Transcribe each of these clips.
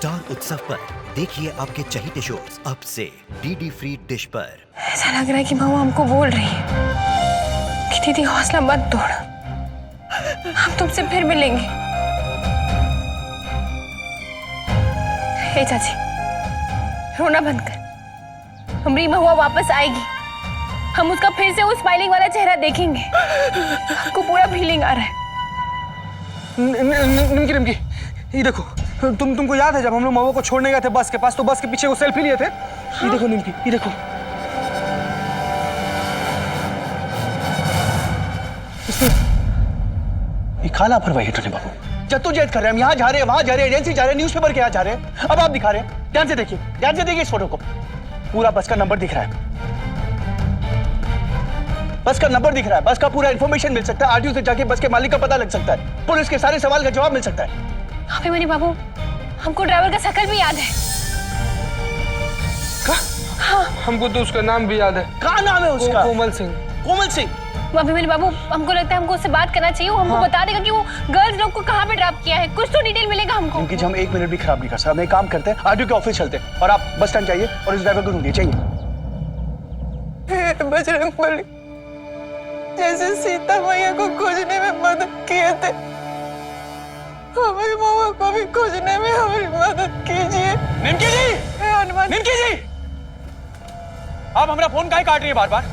Star उत्सव पर देखिए आपके चहीते शोज अब से डीडी फ्री डिश पर। ऐसा लग रहा है कि महुआ हमको बोल रही है कि दीदी हौसला मत तोड़, हम तुमसे फिर मिलेंगे। हे चाची, रोना बंद कर। हमारी महुआ वापस आएगी, हम उसका फिर से वो स्माइलिंग वाला चेहरा देखेंगे। हमको पूरा फीलिंग आ रहा है। निमकी, ये देखो, तुमको याद है जब हम लोग महुआ को छोड़ने गए थे बस के पास, तो बस के पीछे वो सेल्फी लिए थे। हाँ? ये देखो निमकी, ये देखो। ये कहाँ लापरवाही है टोनी बाबू? जद्दोजहद कर रहे हैं, हम यहाँ जा रहे हैं, वहां जा रहे हैं, एजेंसी जा रहे हैं, न्यूज़पेपर के यहाँ जा रहे हैं, अब आप दिखा रहे हैं। ध्यान से देखिए, ध्यान से देखिए इस फोटो को। पूरा बस का नंबर दिख रहा है, बस का नंबर दिख रहा है, बस का पूरा इंफॉर्मेशन मिल सकता है, आरटीओ से जाके बस के मालिक का पता लग सकता है, पुलिस के सारे सवाल का जवाब मिल सकता है। अभिमन्यु बाबू, हमको ड्राइवर का शकल भी याद है। हाँ, हमको तो उसका नाम भी याद है। क्या नाम है उसका? कोमल सिंह। कोमल सिंह। अभिमन्यु बाबू, हमको लगता है हमको उससे बात करना चाहिए। वो हमको बता देगा कि वो गर्ल्स लोग को कहाँ पे ड्रॉप किया है, कुछ तो डिटेल मिलेगा हमको। क्योंकि हम 1 मिनट भी खराब नहीं कर सकते। हम एक काम करते हैं, आरटीओ के ऑफिस चलते हैं और आप बस स्टैंड जाइए और इस ड्राइवर को ढूंढिए। चाहिए बजरंगबली, जैसे सीता मैया को खोजने में मदद किए थे, हमारी महुआ को भी खोजने में हमारी मदद कीजिए। निमकी जी! हनुमान, निमकी जी! आप हमारा फोन काहे काट रही है बार बार?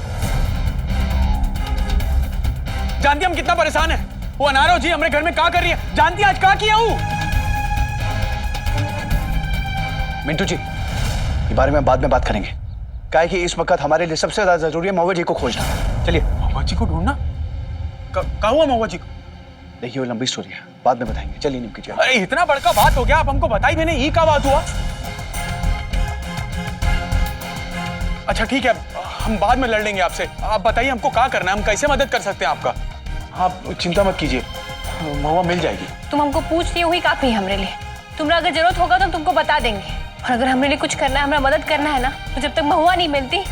जानती हम कितना परेशान है? वो अनारो जी हमारे घर में क्या कर रही है? जानती आज क्या किया हूँ? मिंटू जी, ये बारे में बाद में बात करेंगे। काहे कि इस वक्त हमारे लिए सबसे ज्यादा जरूरी है महुआ जी को खोजना। चलिए। महुआ जी को ढूंढना? कहाँ हुआ महुआ जी को? देखिए, वो लंबी स्टोरी है, बाद में बताएंगे। चलिए निमकी जी। अरे इतना बड़का बात हो गया, आप हमको बताई भी नहीं, ये क्या बात हुआ? अच्छा ठीक है, हम बाद में लड़ लेंगे आपसे। आप बताइए हमको क्या करना है, हम कैसे मदद कर सकते हैं आपका? आप चिंता मत कीजिए, महुआ मिल जाएगी। तुम हमको पूछती हुई काफी हमरे लिए। तुम्हारा अगर जरूरत होगा तो हम तुमको बता देंगे। और अगर हमरे लिए कुछ करना है, हमारा मदद करना है ना, तो जब तक महुआ नहीं मिलती,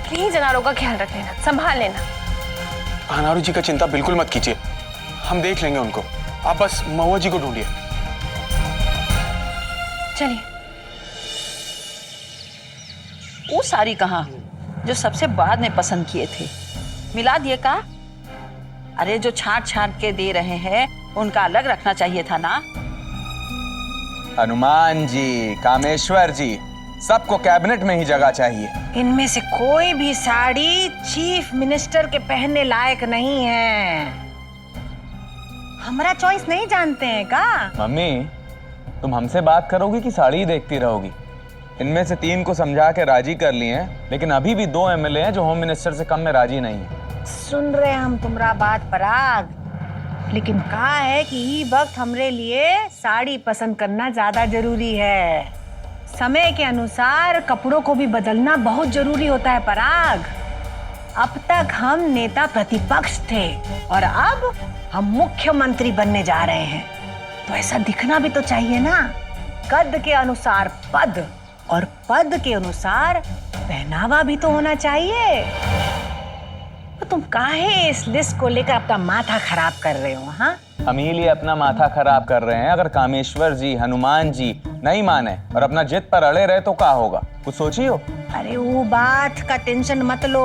प्लीज अनारो का ख्याल रख लेना, संभाल लेना। अनारो जी का चिंता बिल्कुल मत कीजिए, हम देख लेंगे उनको। आप बस महुआ जी को ढूंढिए। चलिए। वो साड़ी कहाँ जो सबसे बाद में पसंद किए थे? मिला दिए का? अरे जो छांट छांट के दे रहे हैं उनका अलग रखना चाहिए था ना। हनुमान जी, कामेश्वर जी, सबको कैबिनेट में ही जगह चाहिए। इनमें से कोई भी साड़ी चीफ मिनिस्टर के पहनने लायक नहीं है। हमारा चॉइस नहीं जानते हैं का? मम्मी, तुम हमसे बात करोगी कि साड़ी ही देखती रहोगी? इनमें से 3 को समझा के राजी कर लिए हैं, लेकिन अभी भी 2 एमएलए हैं जो होम मिनिस्टर से कम में राजी नहीं है। सुन रहे हम तुम्हारा बात पराग, लेकिन कहा है कि ये वक्त हमरे लिए साड़ी पसंद करना ज्यादा जरूरी है। समय के अनुसार कपड़ों को भी बदलना बहुत जरूरी होता है पराग। अब तक हम नेता प्रतिपक्ष थे और अब हम मुख्यमंत्री बनने जा रहे हैं, तो ऐसा दिखना भी तो चाहिए ना। कद के अनुसार पद और पद के अनुसार पहनावा भी तो होना चाहिए। तो तुम काहे इस लिस्ट को लेकर अपना माथा खराब कर रहे हो? हाँ, हम ही लिए अपना माथा खराब कर रहे हैं। अगर कामेश्वर जी, हनुमान जी नहीं माने और अपना जिद पर अड़े रहे तो क्या होगा, कुछ सोचियो। अरे वो बात का टेंशन मत लो,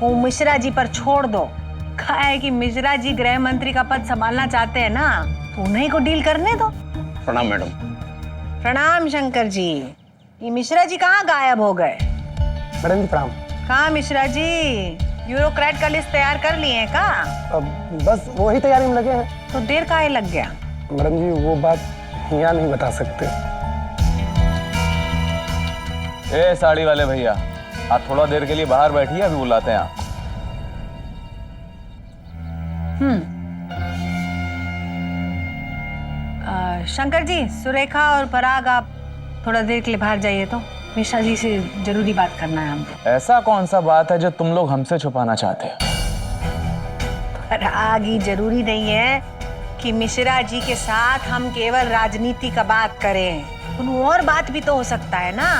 वो मिश्रा जी पर छोड़ दो। कहा है कि मिश्रा जी गृह मंत्री का पद संभालना चाहते हैं ना, तो उन्हीं को डील करने दो। प्रणाम मैडम। प्रणाम शंकर जी। ये मिश्रा जी कहाँ गायब हो गए? मैडम जी प्रणाम। कहाँ मिश्रा जी? ब्यूरोक्रेट का लिस्ट तैयार कर लिए हैं का? बस वही तैयारी में लगे हैं। तो देर काहे लग गया? मैडम जी वो बात यहाँ नहीं बता सकते। ए साड़ी वाले भैया, आप थोड़ा देर के लिए बाहर बैठिए, अभी बुलाते हैं आप। शंकर जी, सुरेखा और पराग आप थोड़ा देर के लिए बाहर जाइए, तो मिश्रा जी से जरूरी बात करना है हमको। ऐसा कौन सा बात है जो तुम लोग हमसे छुपाना चाहते हो? पराग, ही जरूरी नहीं है कि मिश्रा जी के साथ हम केवल राजनीति का बात करें, और बात भी तो हो सकता है ना।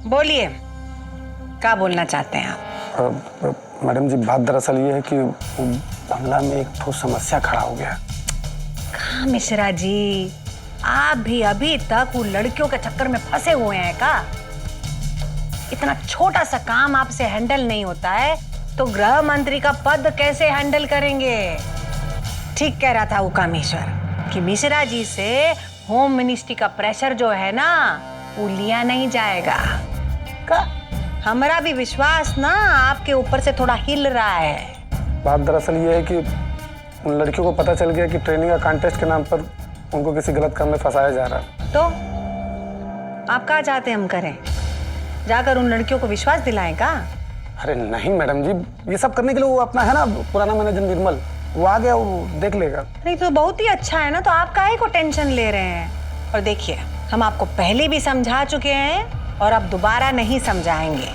बोलिए, क्या बोलना चाहते हैं आप? मैडम जी बात दरअसल ये है कि वो बंगला में एक ठोस समस्या खड़ा हो गया। कहाँ मिश्रा जी, आप भी अभी तक वो लड़कियों के चक्कर में फंसे हुए हैं का? इतना छोटा सा काम आपसे हैंडल नहीं होता है तो गृह मंत्री का पद कैसे हैंडल करेंगे? ठीक कह रहा था वो कामेश्वर कि मिश्रा जी से होम मिनिस्ट्री का प्रेशर जो है ना वो लिया नहीं जाएगा। का हमारा भी विश्वास ना आपके ऊपर से थोड़ा हिल रहा है। बात दरअसल ये है कि उन लड़कियों को पता चल गया कि ट्रेनिंग का कॉन्टेस्ट के नाम पर उनको किसी गलत काम में फंसाया जा रहा है। तो आप क्या चाहते हैं हम करें? जाकर उन लड़कियों को विश्वास दिलाएं का? अरे नहीं मैडम जी, ये सब करने के लिए वो अपना है ना पुराना मैनेजर निर्मल, वो आ गया, वो देख लेगा। नहीं तो बहुत ही अच्छा है ना, तो आप काहे को टेंशन ले रहे हैं? और देखिए, हम आपको पहले भी समझा चुके हैं और अब दोबारा नहीं समझाएंगे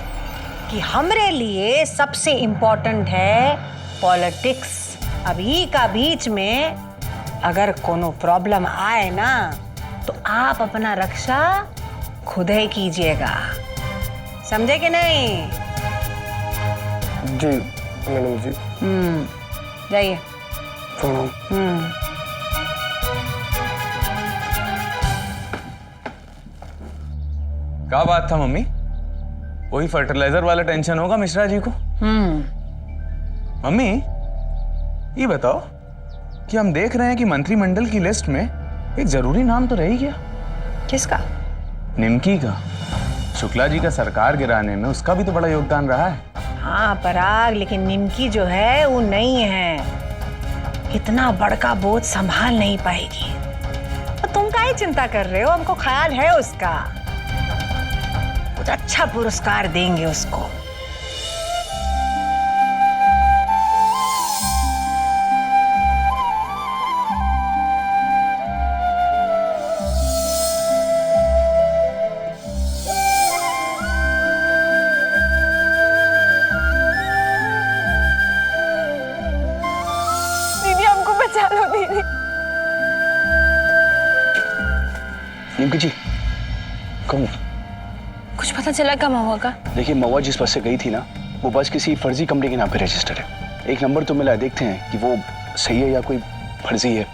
कि हमरे लिए सबसे इम्पोर्टेंट है पॉलिटिक्स। अभी का बीच में अगर कोनो प्रॉब्लम आए ना तो आप अपना रक्षा खुद ही कीजिएगा, समझे कि नहीं? जी मैडम जी। जाइए। क्या बात था मम्मी? वही फर्टिलाइजर वाला टेंशन होगा मिश्रा जी को। मम्मी ये बताओ कि हम देख रहे हैं कि मंत्रिमंडल की लिस्ट में एक जरूरी नाम तो रह ही गया। किसका? निमकी का। शुक्ला जी का सरकार गिराने में उसका भी तो बड़ा योगदान रहा है। हाँ पराग, लेकिन निमकी जो है वो नहीं है, इतना बड़का बोझ संभाल नहीं पाएगी। तो तुम काहे चिंता कर रहे हो? हमको ख्याल है उसका, कुछ अच्छा पुरस्कार देंगे उसको। दीदी हमको बचा लो दीदी। निमकी जी कौन? कुछ पता चला क्या महुआ का? देखिए महुआ जिस बस से गई थी ना, वो बस किसी फर्जी कंपनी के नाम पे रजिस्टर है। एक नंबर तो मिला है, देखते हैं कि वो सही है या कोई फर्जी है।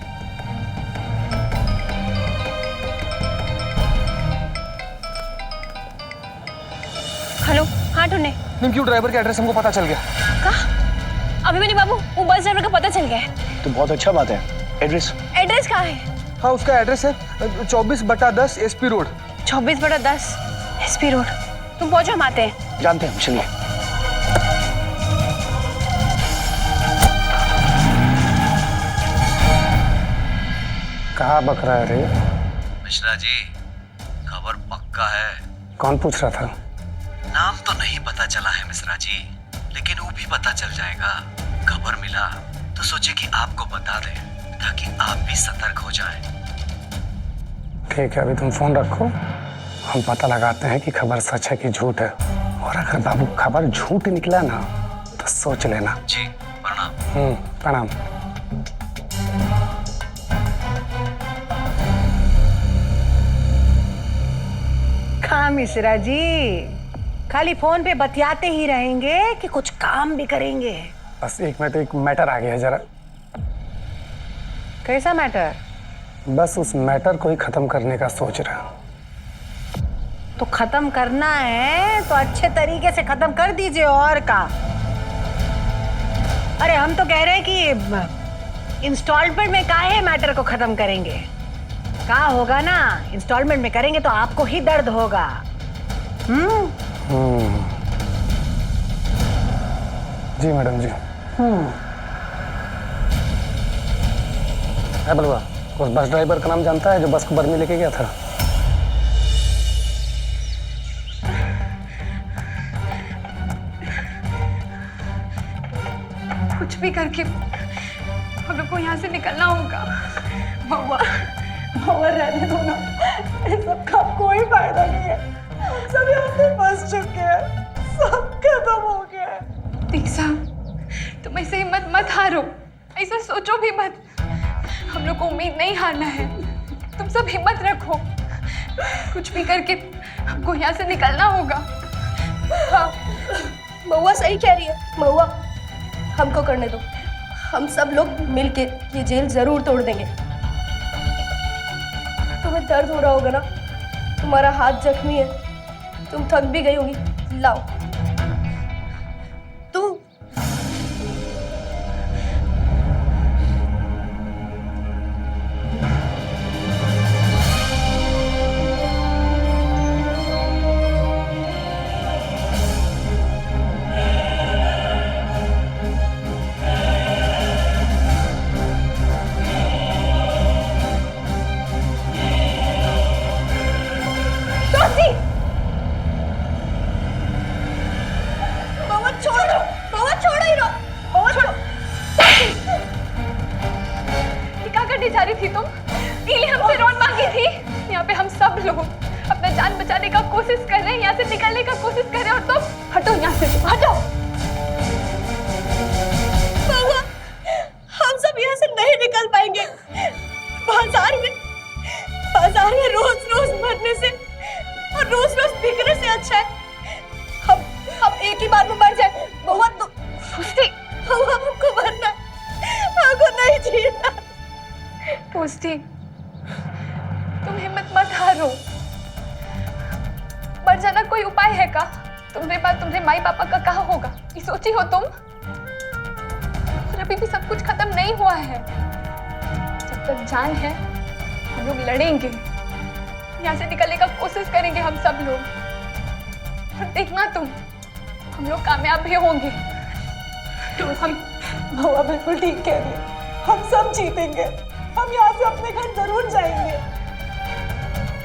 हेलो, हाँ टूने। निमकी ड्राइवर का एड्रेस हमको पता चल गया। कहाँ? अभिमन्यु बाबू, वो बस ड्राइवर का पता चल गया है। तो बहुत अच्छा बात है। एड्रेस? एड्रेस कहाँ है? हाँ उसका एड्रेस है 24/10 SP रोड। 24/10 SP road. तुम पहुंचो, हम आते हैं। जानते हैं, चलिए। कहाँ बक रहा है रे? मिश्रा जी, खबर पक्का है। कौन पूछ रहा था? नाम तो नहीं पता चला है मिश्रा जी, लेकिन वो भी पता चल जाएगा। खबर मिला तो सोचे कि आपको बता दें ताकि आप भी सतर्क हो जाएं। ठीक है, अभी तुम फोन रखो, हम पता लगाते हैं कि खबर सच है कि झूठ है। और अगर बाबू खबर झूठ निकला ना तो सोच लेना। जी प्रणाम। प्रणाम। कहाँ मिश्रा जी, खाली फोन पे बतियाते ही रहेंगे कि कुछ काम भी करेंगे? बस एक मिनट, एक मैटर आ गया जरा। कैसा मैटर? बस उस मैटर को ही खत्म करने का सोच रहा। तो खत्म करना है तो अच्छे तरीके से खत्म कर दीजिए, और का। अरे हम तो कह रहे हैं कि इंस्टॉलमेंट में काहे मैटर को खत्म करेंगे? का होगा ना, इंस्टॉलमेंट में करेंगे तो आपको ही दर्द होगा। जी मैडम जी। है बलवा, उस बस ड्राइवर का नाम जानता है जो बस को बर्मी लेके गया था? कुछ भी करके हम लोग को यहाँ से निकलना होगा। महुआ, महुआ रहने दो ना, इस सब का कोई फायदा नहीं है। हम सब यहाँ पे फंस चुके हैं, सब खत्म हो गया है। दीक्षा, तुम ऐसे हिम्मत मत हारो, ऐसा सोचो भी मत। हम लोग को उम्मीद नहीं हारना है, तुम सब हिम्मत रखो। कुछ भी करके हमको यहाँ से निकलना होगा। हाँ। महुआ सही कह रही है। महुआ, हमको करने दो, हम सब लोग मिलके ये जेल जरूर तोड़ देंगे। तुम्हें दर्द हो रहा होगा ना, तुम्हारा हाथ जख्मी है, तुम थक भी गई होगी। लाओ तुम। जा रही थी तुम? इसीलिए हमसे लोन मांगी थी। यहाँ पे हम सब लोग अपना जान बचाने का कोशिश कर रहे हैं, यहाँ से निकलने का कोशिश कर रहे हैं, और तुम हटो यहाँ से, हटो। बाबा, हम सब यहाँ से नहीं निकल पाएंगे। बाजार में रोज रोज मरने से और रोज रोज बिकने से अच्छा है हम एक ही बार में मर जाए। बहुत हमको मरना, हमको नहीं जीना। पोस्टी, तुम हिम्मत मत हारो। मर जाना कोई उपाय है का? तुम्हारे पास तुम्हारे माई पापा का कहाँ होगा, ये सोची हो तुम? और अभी भी सब कुछ खत्म नहीं हुआ है। जब तक जान है हम लोग लड़ेंगे, यहाँ से निकलने का कोशिश करेंगे हम सब लोग। और देखना तुम, हम लोग कामयाब भी होंगे। तो हम महुआ बिल्कुल ठीक कह रही है, हम सब जीतेंगे। हम यहाँ से अपने घर जरूर जाएंगे।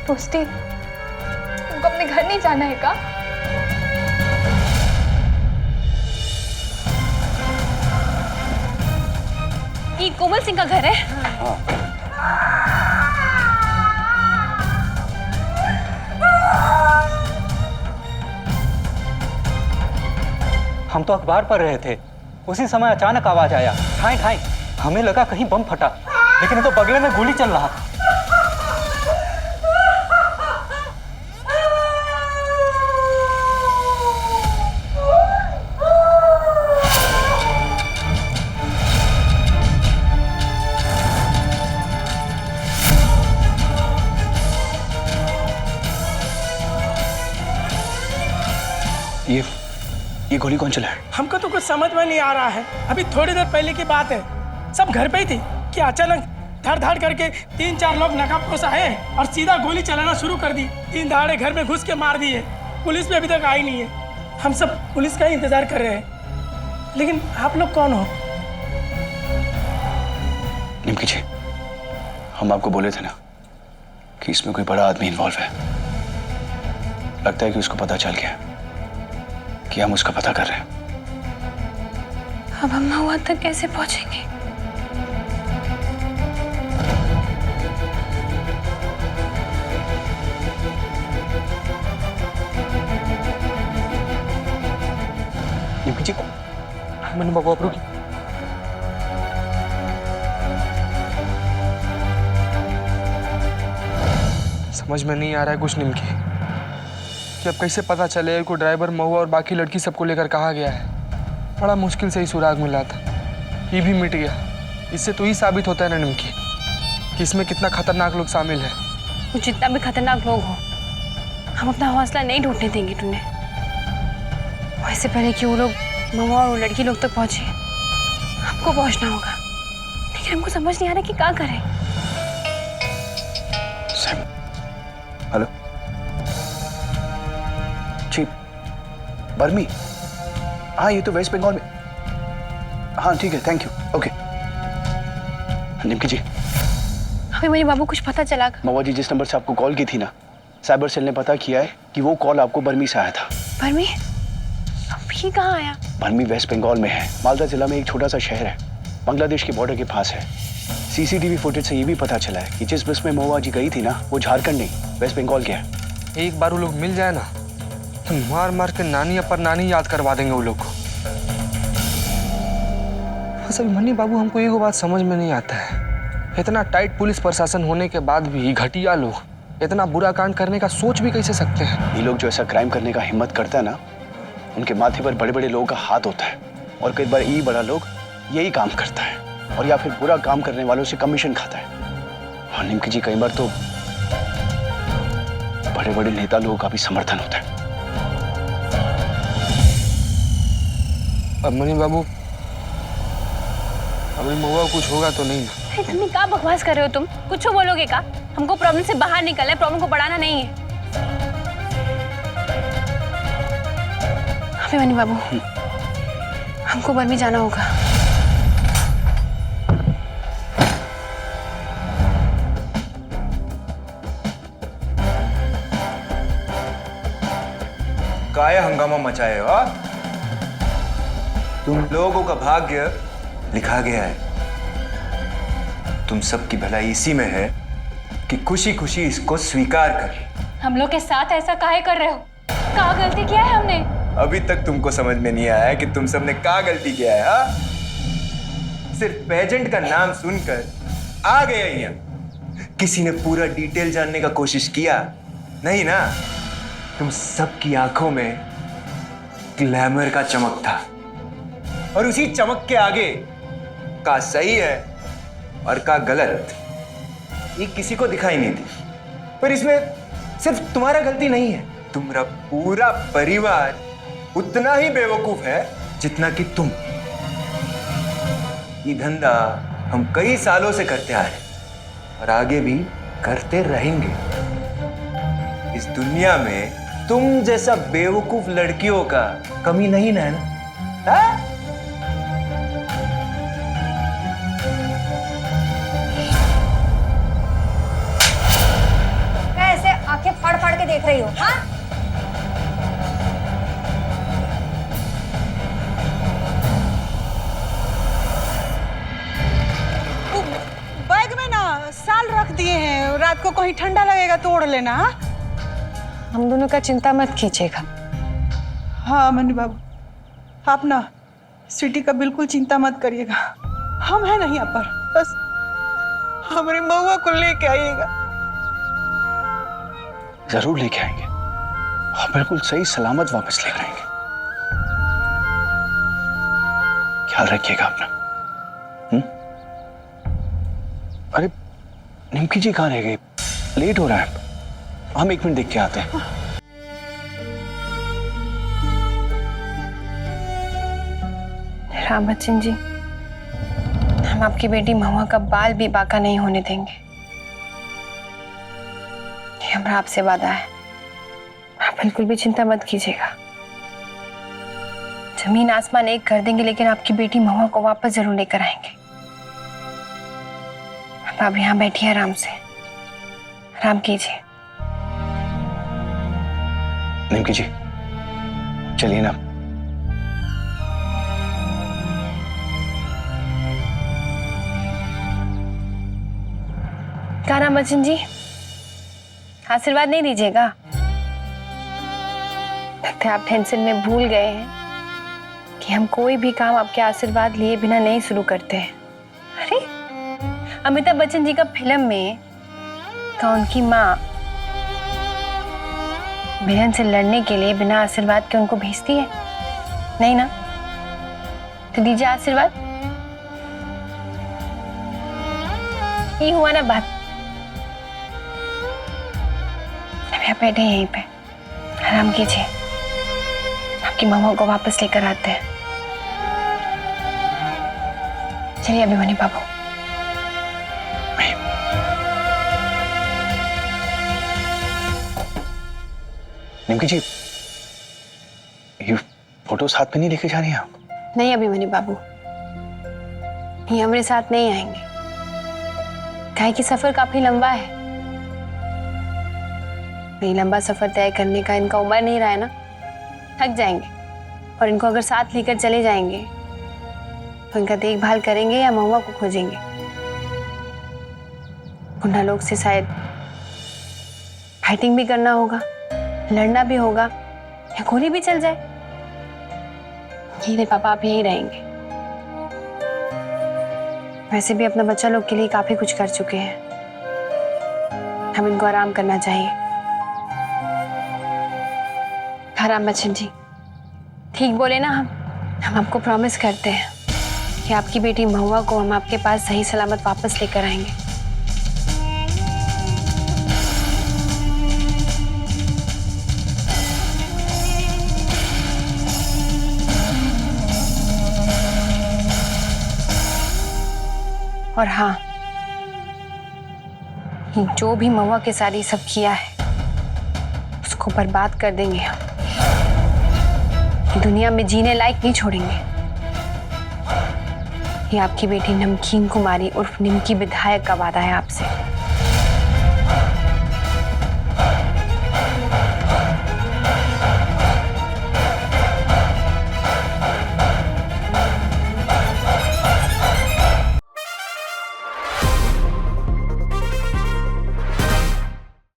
पोस्टी, तुमको अपने घर नहीं जाना है का? ये कोमल सिंह का घर है। हम तो अखबार पढ़ रहे थे, उसी समय अचानक आवाज आया, ठाई ठाई। हमें लगा कहीं बम फटा, लेकिन तो बगले में गोली चल रहा था। ये गोली कौन चला है? हमको तो कुछ समझ में नहीं आ रहा है। अभी थोड़ी देर पहले की बात है, सब घर पे ही थी कि अचानक धड़ धड़ करके 3-4 लोग नकाबपोश आए और सीधा गोली चलाना शुरू कर दी। 3 दहाड़े घर में घुस के मार दिए। पुलिस भी अभी तक आई नहीं है। हम सब पुलिस का ही इंतजार कर रहे हैं। लेकिन आप लोग कौन हो? निमकी जी, हम आपको बोले थे ना कि इसमें कोई बड़ा आदमी इन्वॉल्व है। लगता है कि उसको पता चल गया कि हम उसका पता कर रहे हैं। अब हम महुआ तक कैसे पहुंचेंगे? निमकी जी, मैंने बाबू आप रुकी। समझ में नहीं आ रहा है कुछ निमकी, कि अब कैसे पता चले को ड्राइवर, महुआ और बाकी लड़की सबको लेकर कहाँ गया है। बड़ा मुश्किल से ही सुराग मिला था, ये भी मिट गया। इससे तो ही साबित होता है ना निमकी कि इसमें कितना खतरनाक लोग शामिल है। वो जितना भी खतरनाक लोग हो, हम अपना हौसला नहीं टूटने देंगे टूने। वैसे पहले कि वो लोग महुआ और वो लड़की लोग तक पहुंचे, हमको पहुंचना होगा। लेकिन हमको समझ नहीं आ रहा कि क्या करें। हेलो जी, बर्मी। हाँ, ये तो वेस्ट बंगाल में। हाँ ठीक है, थैंक यू, ओके। निमकी जी, अभी मेरे बाबू कुछ पता चला? महुआ जी जिस नंबर से आपको कॉल की थी ना, साइबर सेल ने पता किया है कि वो कॉल आपको बर्मी से आया था। बर्मी? अब ये कहाँ आया? बर्मी वेस्ट बंगाल में है। मालदा जिला में एक छोटा सा शहर है, बांग्लादेश के बॉर्डर के पास है। सीसीटीवी फुटेज से ये भी पता चला है कि जिस बस में महुआ जी गई थी ना, वो झारखंड नहीं, वेस्ट बंगाल के है। एक बार वो लोग मिल जाए ना, तो मार मार के नानी पर नानी याद करवा देंगे वो लोग को। बस अभी मन्नी बाबू, हमको एक बात समझ में नहीं आता है, इतना टाइट पुलिस प्रशासन होने के बाद भी घटिया लोग इतना बुरा कांड करने का सोच भी कैसे सकते हैं? ये लोग जो ऐसा क्राइम करने का हिम्मत करता है ना, उनके माथे पर बड़े बड़े लोगों का हाथ होता है और कई बार ये बड़ा लोग यही काम करता है और या फिर बुरा काम करने वालों से कमीशन खाता है। और निमकी जी, कई बार तो बड़े बड़े नेता लोगों का भी समर्थन होता है। अब मनी बाबू, अभी महुआ कुछ होगा तो नहीं ना? अरे तुम क्या बकवास कर रहे हो? तुम कुछ बोलोगे का? हमको प्रॉब्लम से बाहर निकलना है, प्रॉब्लम को बढ़ाना नहीं है। अभिमन्यु बाबू, हमको बर्मी जाना होगा। काया हंगामा मचाए हो? तुम लोगों का भाग्य लिखा गया है। तुम सबकी भलाई इसी में है कि खुशी खुशी इसको स्वीकार कर। हम लोग के साथ ऐसा काहे कर रहे हो? क्या गलती किया है हमने? अभी तक तुमको समझ में नहीं आया है कि तुम सबने क्या गलती किया है? हा? सिर्फ पेजेंट का नाम सुनकर आ गए यहाँ। किसी ने पूरा डिटेल जानने का कोशिश किया नहीं ना? तुम सबकी आंखों में ग्लैमर का चमक था और उसी चमक के आगे का सही है और का गलत ये किसी को दिखाई नहीं दी। पर इसमें सिर्फ तुम्हारा गलती नहीं है, तुम्हारा पूरा परिवार उतना ही बेवकूफ है जितना कि तुम। ये धंधा हम कई सालों से करते आ रहे हैं और आगे भी करते रहेंगे। इस दुनिया में तुम जैसा बेवकूफ लड़कियों का कमी नहीं ना है ना? कैसे आंखें फाड़ फाड़ के देख रही हो? हाँ? बैग में ना साल रख दिए हैं, रात को कहीं ठंडा लगेगा तो ओढ़ लेना। हाँ? हम दोनों का चिंता मत कीजिएगा। हाँ मनी बाबू, आप ना स्वीटी का बिल्कुल चिंता मत करिएगा। हम हैं नहीं यहाँ पर, बस हमारी महुआ को लेके आइएगा। जरूर लेके आएंगे और बिल्कुल सही सलामत वापस लेकर आएंगे। ख्याल रखिएगा अपना। अरे निमकी जी कहाँ रह गई? लेट हो रहा है, हम 1 मिनट देख के आते हैं। राम बच्चन जी, हम आपकी बेटी महुआ का बाल भी बाका नहीं होने देंगे। ये हमारा आपसे वादा है, आप बिल्कुल भी चिंता मत कीजिएगा। जमीन आसमान एक कर देंगे लेकिन आपकी बेटी महुआ को वापस जरूर लेकर आएंगे। आप यहाँ बैठिए, आराम से आराम कीजिए। निमकी जी चलिए ना। क्या राम बच्चन जी, आशीर्वाद नहीं दीजिएगा? लगता है आप टेंशन में भूल गए हैं कि हम कोई भी काम आपके आशीर्वाद लिए बिना नहीं शुरू करते हैं। अरे अमिताभ बच्चन जी का फिल्म में का उनकी माँ विलन से लड़ने के लिए बिना आशीर्वाद के उनको भेजती है नहीं ना? तो दीजिए आशीर्वाद। ये हुआ ना बात। अभी आप बैठे यहीं पे, आराम कीजिए। आपकी मम्मा को वापस लेकर आते हैं। चलिए अभिमन्यु बाबू। निमकी जी, ये फोटो साथ में नहीं लेके जा रही हैं आप? नहीं अभिमन्यु बाबू, ये हमारे साथ नहीं आएंगे। काहे कि सफर काफी लंबा है। ये लंबा सफर तय करने का इनका उम्र नहीं रहा है ना, थक जाएंगे। और इनको अगर साथ लेकर चले जाएंगे तो इनका देखभाल करेंगे या महुआ को खोजेंगे? गुंडा लोग से शायद फाइटिंग भी करना होगा, लड़ना भी होगा या गोली भी चल जाए। ये पापा आप यहीं रहेंगे। वैसे भी अपना बच्चा लोग के लिए काफी कुछ कर चुके हैं, हम इनको आराम करना चाहिए। आराम बच्चन जी, ठीक बोले ना हम आपको प्रॉमिस करते हैं कि आपकी बेटी महुआ को हम आपके पास सही सलामत वापस लेकर आएंगे। और हाँ, जो भी महुआ के साथ ये सब किया है उसको बर्बाद कर देंगे हम। दुनिया में जीने लायक नहीं छोड़ेंगे। ये आपकी बेटी नमकीन कुमारी उर्फ निमकी विधायक का वादा है आपसे।